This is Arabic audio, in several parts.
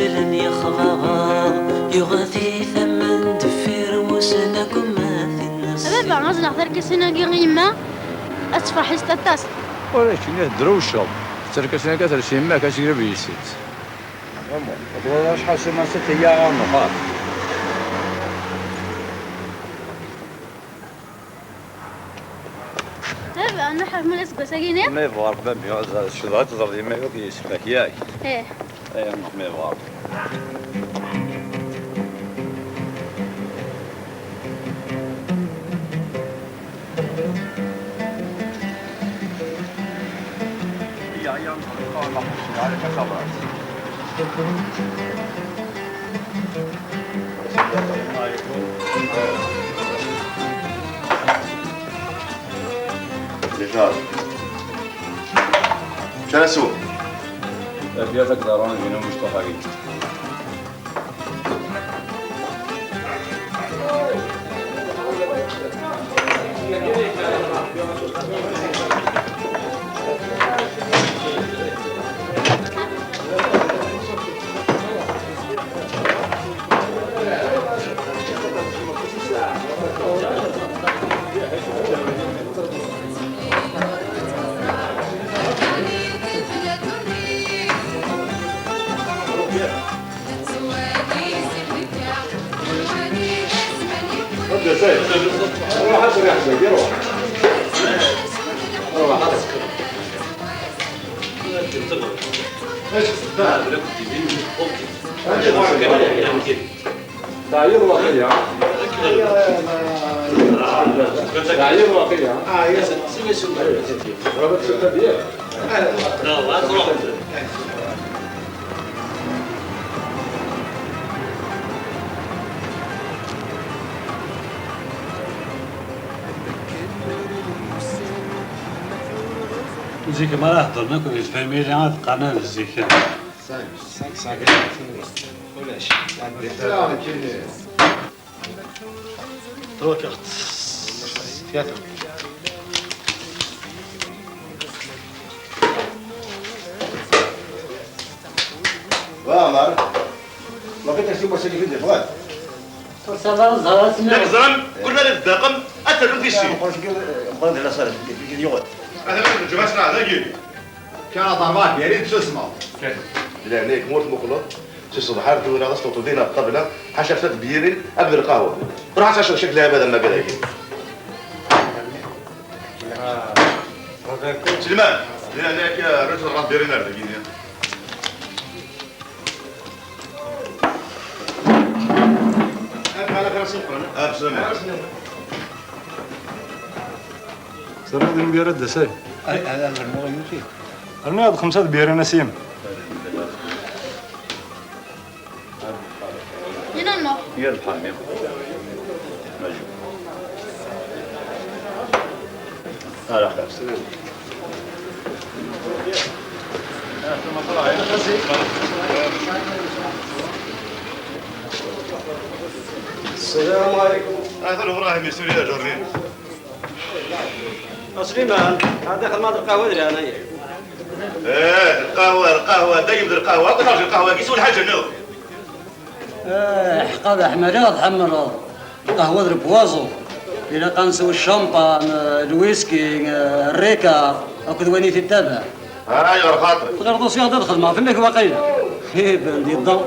فلن يخضغ يغثي ثمن دفير وسنكم ما في النص بابا غزنا حضر كسنا قيمة أتفرح يستطاس ولكن يهدروا الشرب تركتنا كترشي ما كتجرب يسيت والله شحال سنة 6 أيام نقاط بابا نحرف من الأسقى ساقيني ما يبغى ربما يعزل الشضات تضرب ما يبغى يسمك ياك ايه ايه ما يبغى رجال جلسوا بياتك داران هنا مش طاقي تعيير واقعي تعيير واقعي يا سيدي زيك ما راح ضلنا كويس فهمي جامعة قناة الزيك تروك اخت فياتو وامر ما كنت تسيب وسيلي في الدفوات نحزن كنا نتداقم أتلو في الشيء قلت لا صار في اليوم هذا الجماعة هذا جيل كان طعمات يا ريت تسمع لا هناك موت مخلط تصبح حارة ولا نصل تدينا قبل حشفت بيرين قبل القهوة راح تشرب شكلها بدل ما قال هيك سليمان هناك رجل راح بيرين أرجعين سر هذا المبيرات دساي هذا المغيب فيه أنا هاد 5 بيرين نسيم هنا النور يا الحامي مجو هلا خلاص السلام عليكم هذا إبراهيم يسوري يا جرين سليمان هذا داخل ماضي القهوه دري انا القهوة دايم القهوة أقول لك القهوة كيسوي الحاجة نو حقا حمريض حمرض القهوه دري بوازو إلا قنسو الشامبان الويسكي الريكا أكد ويني في التابع هاي غير خاطرك غير دوسيون تدخل ما فينك واقيلا هي بندي الضو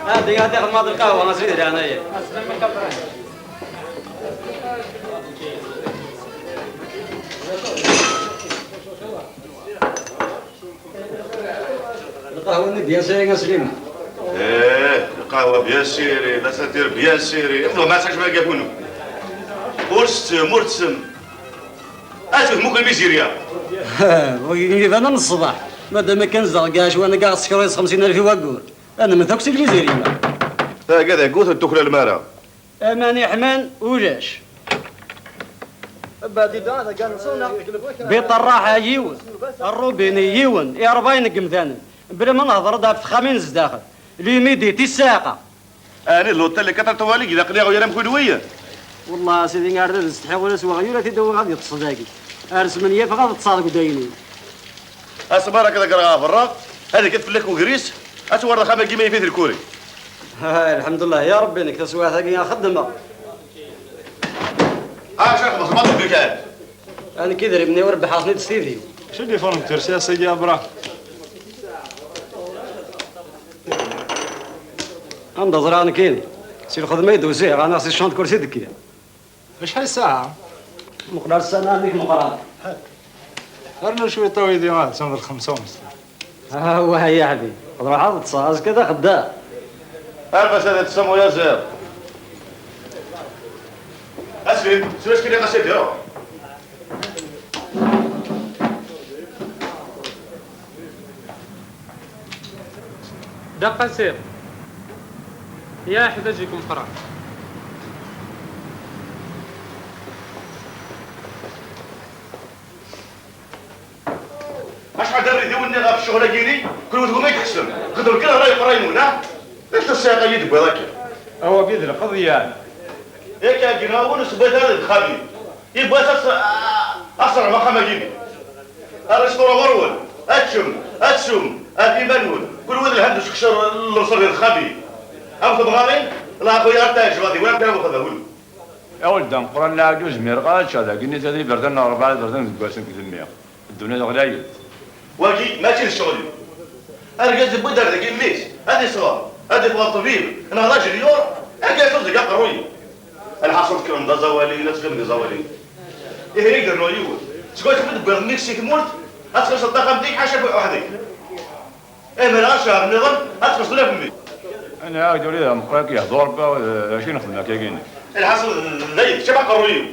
هذه داخل ماضي القهوه انا سيدي انا القهوه بيان سيري سليمان القهوة بيان سيري لا ساتير بيان سيري افضل ما تسعش ما يقفونو مرتسم أشوف ممكن بيسيريا كيف انا من الصباح مادام كان زرقاش وانا قاعد سكريس 50,000 وقور انا ما ثقش الميزيريا هكذا قلت تاكل المرأة اماني حمان ولاش بيت الراحة يون الروبيني يون يا رباين قمثانا بلا ما نهضر دار فخامين زداخل ليميديتي الساقة أنا اللوطة اللي كثرت والي إذا قليغو ينام كلوية والله سيدي قاعد نستحي ولا سوا غير تدوي غادي تصدقي ارس من يفغى تصادق دايني أصبرك كذا قرا فرق هذا كيف لك وقريس أتورد خامة كيما يفيد الكوري. الحمد لله يا ربي انك تسويها ثقيله خدمه. شنو خبص ما تبقى كان. انا كي دربني وربح حاصني تستيفي. شو اللي فرن ترسي سيدي ابراهيم؟ انتظر انا كيني سير خذ ما يدوزيه انا سي شنط كرسي دكيا. شحال الساعة؟ مقدار السنه هذيك مقران. غير شوية طويل ما سنة 5 ونص. ها هو هيا حبيبي روح هذا تصاص كذا خدام. ألبس هذا تسمو يا زير. أسفل سويش كده قصيد يا روح. دقة سير يا حدجكم فرع. أشحال دري ذي غاب الشغل جيني كل ودكم ما يتحسن قدر كده راي قرايمون ها ليش الساقه يدك وذاك هو بيدري قضية هيك يا جينا ونسبة هذا الخبير يبغى أسرع ما خما جيني الرسول مرول أتشم أتيمنون كل ود الهند شكشر الرسول الخبير أبو بغارين لا أخويا أرتاج غادي وين كان أبو خذاهول يا ولد قران لا جوز ميرقاش هذا قلني تدي بردن 4 بردن تقاسم كذا الدنيا غلاية واجي ما تشيل الشغل أنا قصدي بدر ذاك ميس هذه صغار هذه تبغى طبيب أنا راجل يور أنا قاعد أصدق قروي أنا حصلت كلام ده زوالي لا تقول زوالي إيه يقدر إنه يقول تقول تبغى ميكسيك مولت أتخلص الطاقم ديك حاشا وحدك إيه من أشهر نظام أتخلص له في أنا أقدر إذا مقاك يهضر بقى شو نخدمك يا جيني الحصل ذي شبه قروي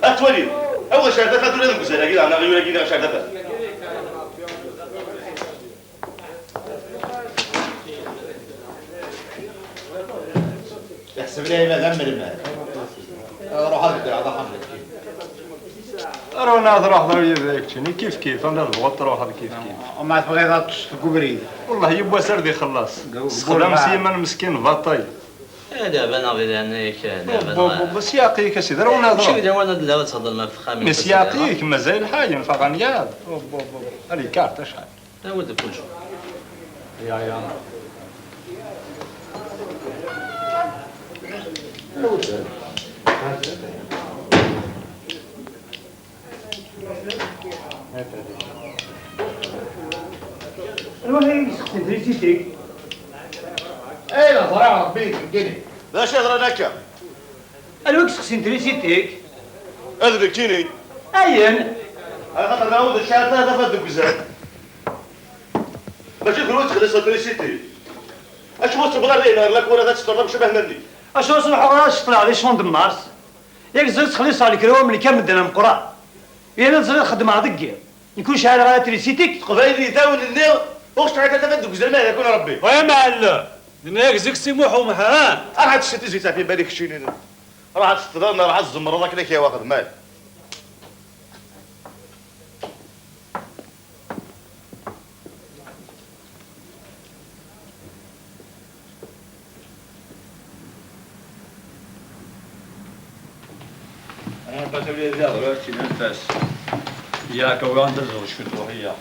أتولي أول شهادة تقول لهم كذا لكن أنا غير كذا شهادة تحسب لي ما ذم المال روح أقدر على حملك أرونا هذا راح ضروري ذاك كيف أنا الضغط روح هذا كيف وما تبغي تشوف كبري والله يبغى سردي خلاص خدام سيما مسكين فاطي هذا بنا غير هناك بس ياقيك سيدي رونا هذا شي وانا لا تصدر ما في خامس بس ياقيك مازال حاجة فغنياد هذه كارت شحال لا ود كل شيء يا المهم سختي تريسيتي ايه لا ضرع ربيك الجني لا شيء هذا الوقت سختي تريسيتيك أدرك جيني اين أنا خاطر نعود الشهادة هذا فدك بزاف ماشي كل وقت خلصت تريسيتي اش وصلت بغير لينا لك ولا تستطرب شبه مني اش وصل حراش طلع لي شون دمارس ياك زلت خليص على كروم اللي كان مدنا مقرا يانا زلت خدم على دقيق يكون شحال راه تريسيتيك قبايلي داون النيو واش تعيط تفدك بزاف ما يكون ربي ويا معلم دنياك زيك سيموح ومحران انا هاد الشتي زيت في بالك شيني راه تستدرنا راه الزمر راك لك يا واخد مال أنا بس أبي أزيد دلوقتي نفس ياك وين تزوج في الروحية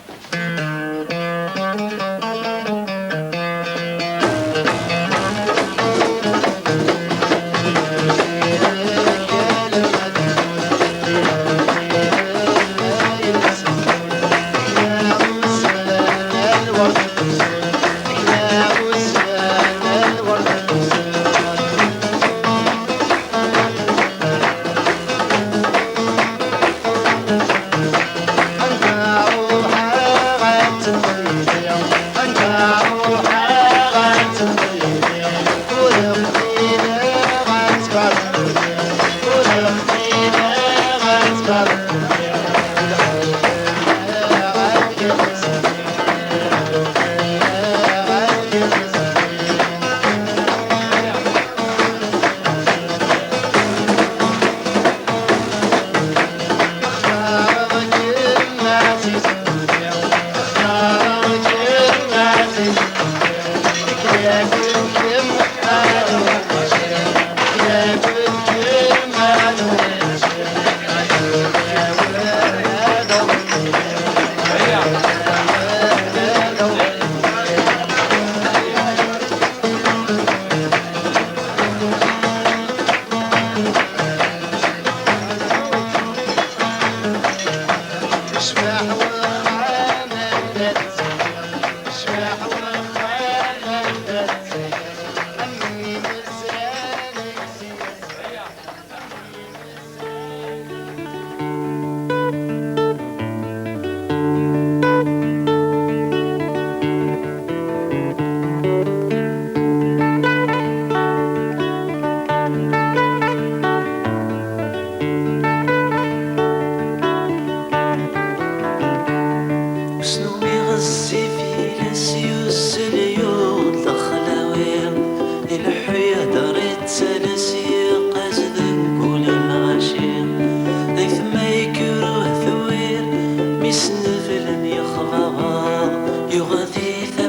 في ثمن